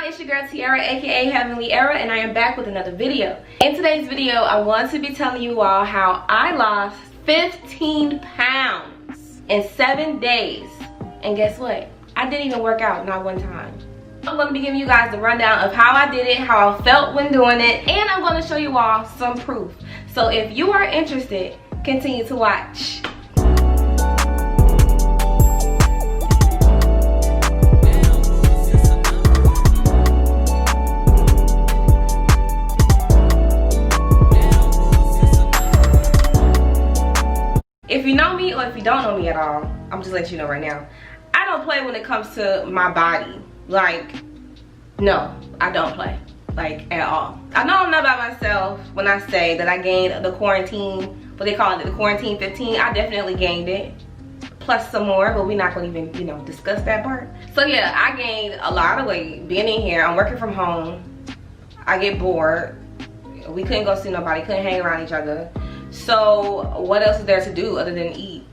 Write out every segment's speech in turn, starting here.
y'all, it's your girl Tiara, aka Heavenlyerra, and I am back with another video. In today's video, I want to be telling you all how I lost 15 pounds in 7 days. And guess what? I didn't even work out, not one time. I'm going to be giving you guys the rundown of how I did it, how I felt when doing it, and I'm going to show you all some proof. So if you are interested, continue to watch. If you know me or if you don't know me at all, I'm just letting you know right now, I don't play when it comes to my body. Like, no, I don't play, like, at all. I know I'm not by myself when I say that I gained the quarantine, what they call it, the quarantine 15. I definitely gained it, plus some more, but we're not gonna even, you know, discuss that part. So yeah, I gained a lot of weight being in here. I'm working from home. I get bored. We couldn't go see nobody, couldn't hang around each other. So what else is there to do other than eat?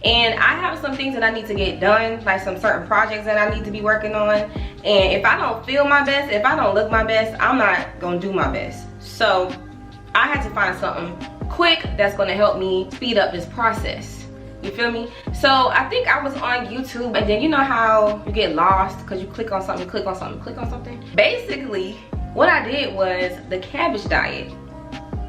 And I have some things that I need to get done, like some certain projects that I need to be working on. And if I don't feel my best, if I don't look my best, I'm not gonna do my best. So I had to find something quick that's gonna help me speed up this process. You feel me? So I think I was on YouTube, and then you know how you get lost because you click on something, click on something, click on something. Basically, what I did was the cabbage diet.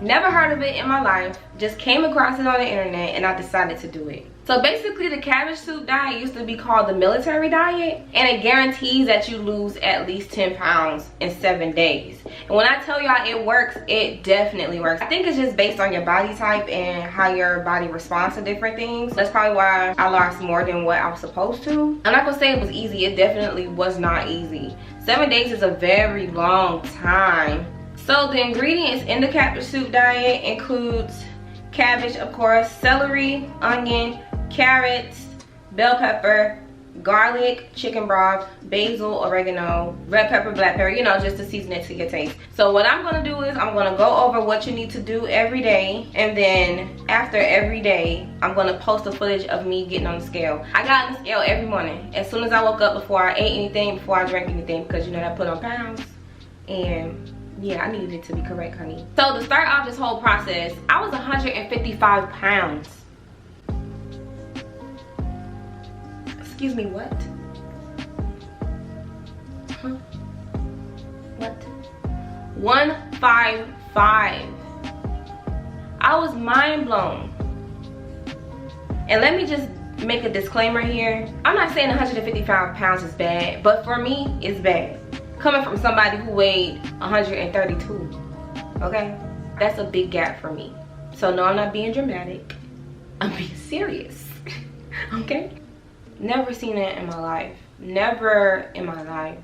Never heard of it in my life, just came across it on the internet and I decided to do it. So basically the cabbage soup diet used to be called the military diet, and it guarantees that you lose at least 10 pounds in 7 days. And when I tell y'all it works, it definitely works. I think it's just based on your body type and how your body responds to different things. That's probably why I lost more than what I was supposed to. I'm not gonna say it was easy, it definitely was not easy. 7 days is a very long time. So the ingredients in the cabbage soup diet includes cabbage, of course, celery, onion, carrots, bell pepper, garlic, chicken broth, basil, oregano, red pepper, black pepper, you know, just to season it to your taste. So what I'm gonna do is I'm gonna go over what you need to do every day, and then after every day, I'm gonna post a footage of me getting on the scale. I got on the scale every morning as soon as I woke up, before I ate anything, before I drank anything, because you know that put on pounds. And yeah, I needed it to be correct, honey. So to start off this whole process, I was 155 pounds. Excuse me, what? Huh? What? 155. I was mind blown. And let me just make a disclaimer here. I'm not saying 155 pounds is bad, but for me, it's bad. Coming from somebody who weighed 132, okay? That's a big gap for me. So no, I'm not being dramatic. I'm being serious, okay? Never seen it in my life. Never in my life.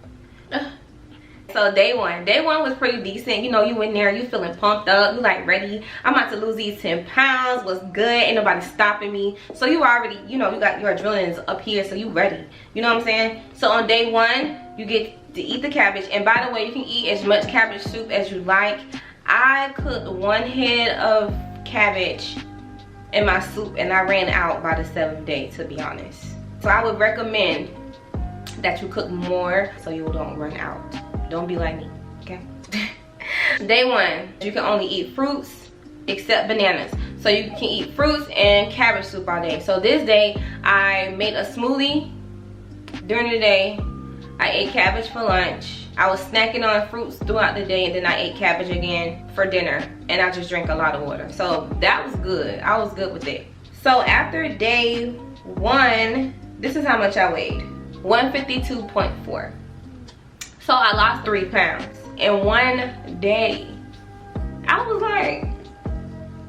So day one was pretty decent. You know, you in there, you feeling pumped up, you like ready. I'm about to lose these 10 pounds, what's good, ain't nobody stopping me. So you already, you know, you got your adrenaline's up here, so you ready. You know what I'm saying? So on day one, you get to eat the cabbage. And by the way, you can eat as much cabbage soup as you like. I cooked 1 head of cabbage in my soup and I ran out by the 7th day, to be honest. So I would recommend that you cook more so you don't run out. Don't be like me, okay? Day one, you can only eat fruits except bananas. So you can eat fruits and cabbage soup all day. So this day, I made a smoothie. During the day, I ate cabbage for lunch. I was snacking on fruits throughout the day, and then I ate cabbage again for dinner. And I just drank a lot of water. So that was good. I was good with it. So after day one, this is how much I weighed. 152.4. So I lost 3 pounds in 1 day. I was like,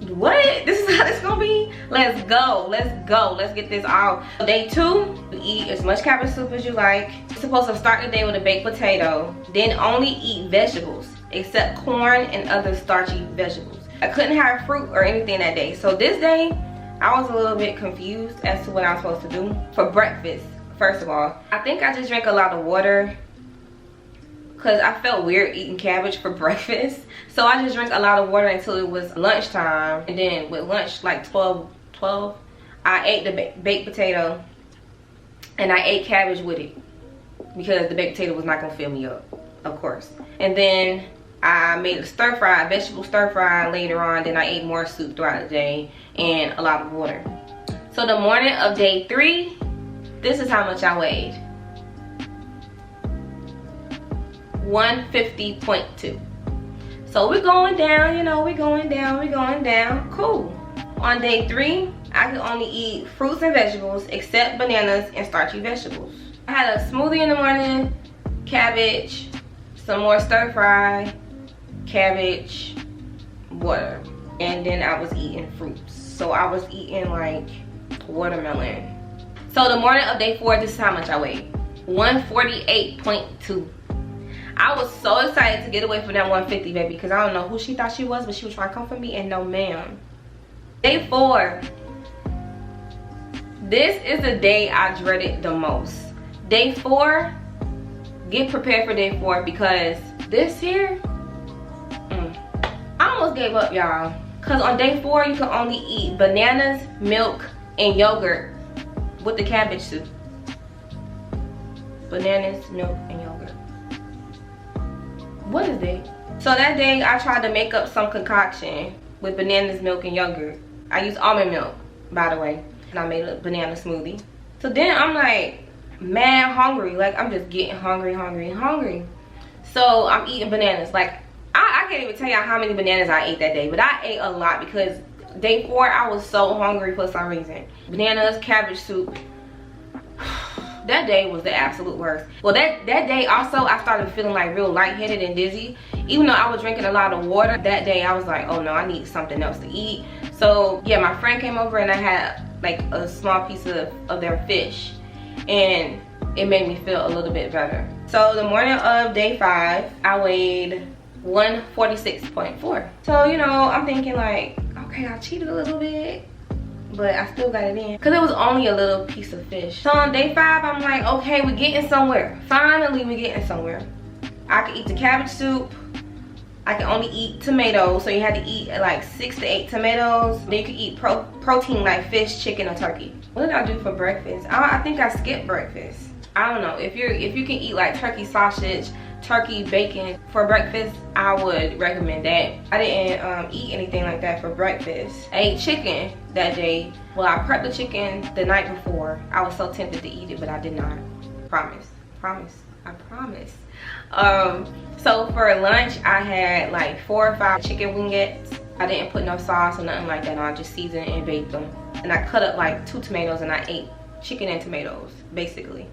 what? This is how this gonna be? Let's go, let's go. Let's get this out. Day 2, you eat as much cabbage soup as you like. You're supposed to start the day with a baked potato. Then only eat vegetables, except corn and other starchy vegetables. I couldn't have fruit or anything that day. So this day, I was a little bit confused as to what I was supposed to do for breakfast. First of all, I think I just drank a lot of water because I felt weird eating cabbage for breakfast. So I just drank a lot of water until it was lunchtime. And then with lunch, like 12, I ate the baked potato and I ate cabbage with it because the baked potato was not gonna fill me up. of course. And then I made a stir-fry, vegetable stir-fry later on. Then I ate more soup throughout the day and a lot of water. So the morning of day 3, this is how much I weighed. 150.2. So we're going down, you know, we're going down, cool. On day 3, I could only eat fruits and vegetables except bananas and starchy vegetables. I had a smoothie in the morning, cabbage, some more stir fry, cabbage, water, and then I was eating fruits. So I was eating like watermelon. So the morning of day 4, this is how much I weighed. 148.2. I was so excited to get away from that 150, baby, because I don't know who she thought she was, but she was trying to come for me, and no ma'am. Day 4. This is the day I dreaded the most. Day 4, get prepared for day 4, because this here, I almost gave up, y'all. Because on day 4, you can only eat bananas, milk, and yogurt with the cabbage soup. Bananas, milk, and yogurt. What is it? So that day I tried to make up some concoction with bananas, milk, and yogurt. I used almond milk, by the way, and I made a banana smoothie. So then I'm like mad hungry, like I'm just getting hungry. So I'm eating bananas. Like I can't even tell y'all how many bananas I ate that day, but I ate a lot because day 4 I was so hungry for some reason. Bananas, cabbage soup. That day was the absolute worst. Well, that day also I started feeling like real lightheaded and dizzy. Even though I was drinking a lot of water, that day I was like, oh no, I need something else to eat. So yeah, my friend came over and I had like a small piece of their fish, and it made me feel a little bit better. So the morning of day 5, I weighed 146.4. So, you know, I'm thinking like, okay, I cheated a little bit, but I still got it in because it was only a little piece of fish. So on day 5, I'm like, okay, we're getting somewhere. Finally, we're getting somewhere. I can eat the cabbage soup. I can only eat tomatoes, so you had to eat like 6 to 8 tomatoes. Then you can eat protein like fish, chicken, or turkey. What did I do for breakfast? I think I skipped breakfast. I don't know. If you can eat like turkey sausage, turkey bacon for breakfast, I would recommend that. I didn't eat anything like that for breakfast. I ate chicken that day. Well, I prepped the chicken the night before. I was so tempted to eat it, but I did not. Promise. I promise. So for lunch, I had like 4 or 5 chicken wingettes. I didn't put no sauce or nothing like that on. I just seasoned and baked them. And I cut up like 2 tomatoes and I ate chicken and tomatoes, basically.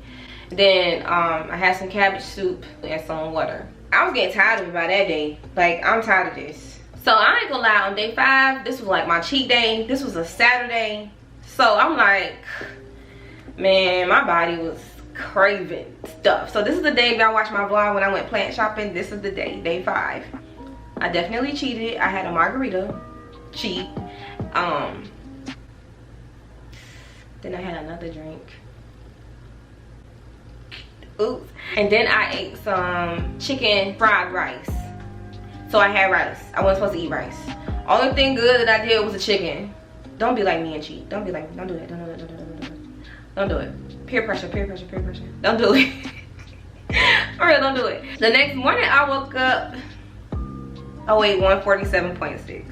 Then I had some cabbage soup and some water. I was getting tired of it by that day. Like, I'm tired of this. So I ain't gonna lie, on day 5, this was like my cheat day. This was a Saturday. So I'm like, man, my body was craving stuff. So this is the day, if y'all watch my vlog when I went plant shopping, this is the day, day 5. I definitely cheated. I had a margarita, cheat. Then I had another drink. Oops. And then I ate some chicken fried rice. So I had rice. I wasn't supposed to eat rice. Only thing good that I did was the chicken. Don't be like me and cheat. Don't be like me. Don't do that. Don't do it. Peer pressure. Don't do it. For real, don't do it. The next morning I woke up, I weighed 147.6.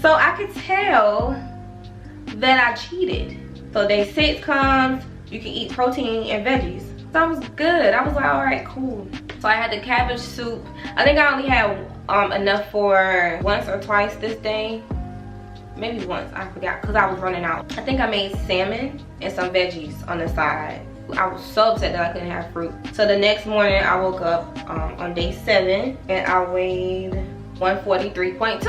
So I could tell that I cheated. So day 6 comes, you can eat protein and veggies. So I was good. I was like, all right, cool. So I had the cabbage soup. I think I only had enough for once or twice this day. Maybe once, I forgot, because I was running out. I think I made salmon and some veggies on the side. I was so upset that I couldn't have fruit. So the next morning I woke up on day 7 and I weighed 143.2.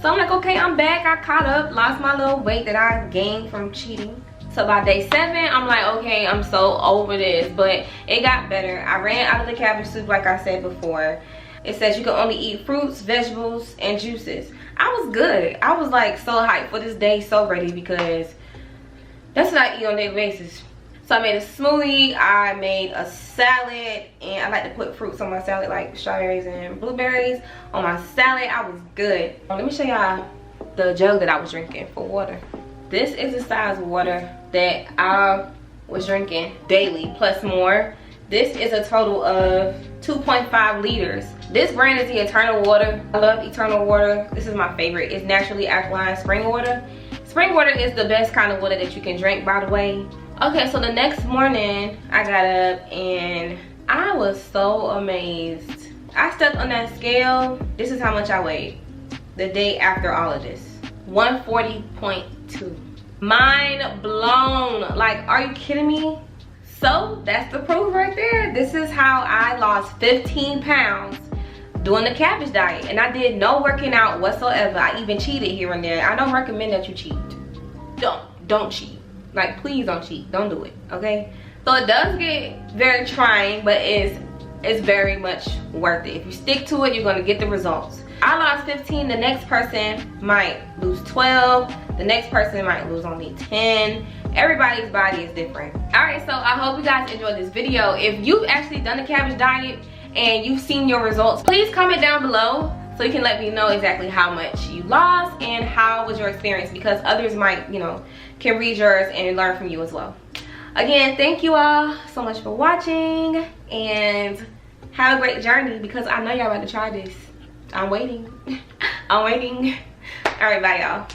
So I'm like, okay, I'm back. I caught up, lost my little weight that I gained from cheating. So by day 7, I'm like, okay, I'm so over this. But it got better. I ran out of the cabbage soup like I said before. It says you can only eat fruits, vegetables, and juices. I was good. I was like so hyped for this day, so ready, because that's what I eat on a daily basis. So I made a smoothie, I made a salad, and I like to put fruits on my salad like strawberries and blueberries on my salad. I was good. Let me show y'all the jug that I was drinking for water. This is the size of water that I was drinking daily plus more. This is a total of 2.5 liters. This brand is the Eternal Water. I love Eternal Water. This is my favorite. It's naturally alkaline spring water. Spring water is the best kind of water that you can drink, by the way. Okay, so the next morning I got up and I was so amazed. I stepped on that scale. This is how much I weighed the day after all of this. 140.2. Mind blown. Like, are you kidding me? So that's the proof right there. This is how I lost 15 pounds doing the cabbage diet. And I did no working out whatsoever. I even cheated here and there. I don't recommend that you cheat. Don't cheat. Like, please don't cheat. Don't do it, okay? So it does get very trying, but it's very much worth it. If you stick to it, you're gonna get the results. I lost 15. The next person might lose 12. The next person might lose only 10. Everybody's body is different. All right, so I hope you guys enjoyed this video. If you've actually done the cabbage diet and you've seen your results, please comment down below so you can let me know exactly how much you lost and how was your experience, because others might, you know, can read yours and learn from you as well. Again, thank you all so much for watching and have a great journey, because I know y'all about to try this. I'm waiting. I'm waiting. All right, bye y'all.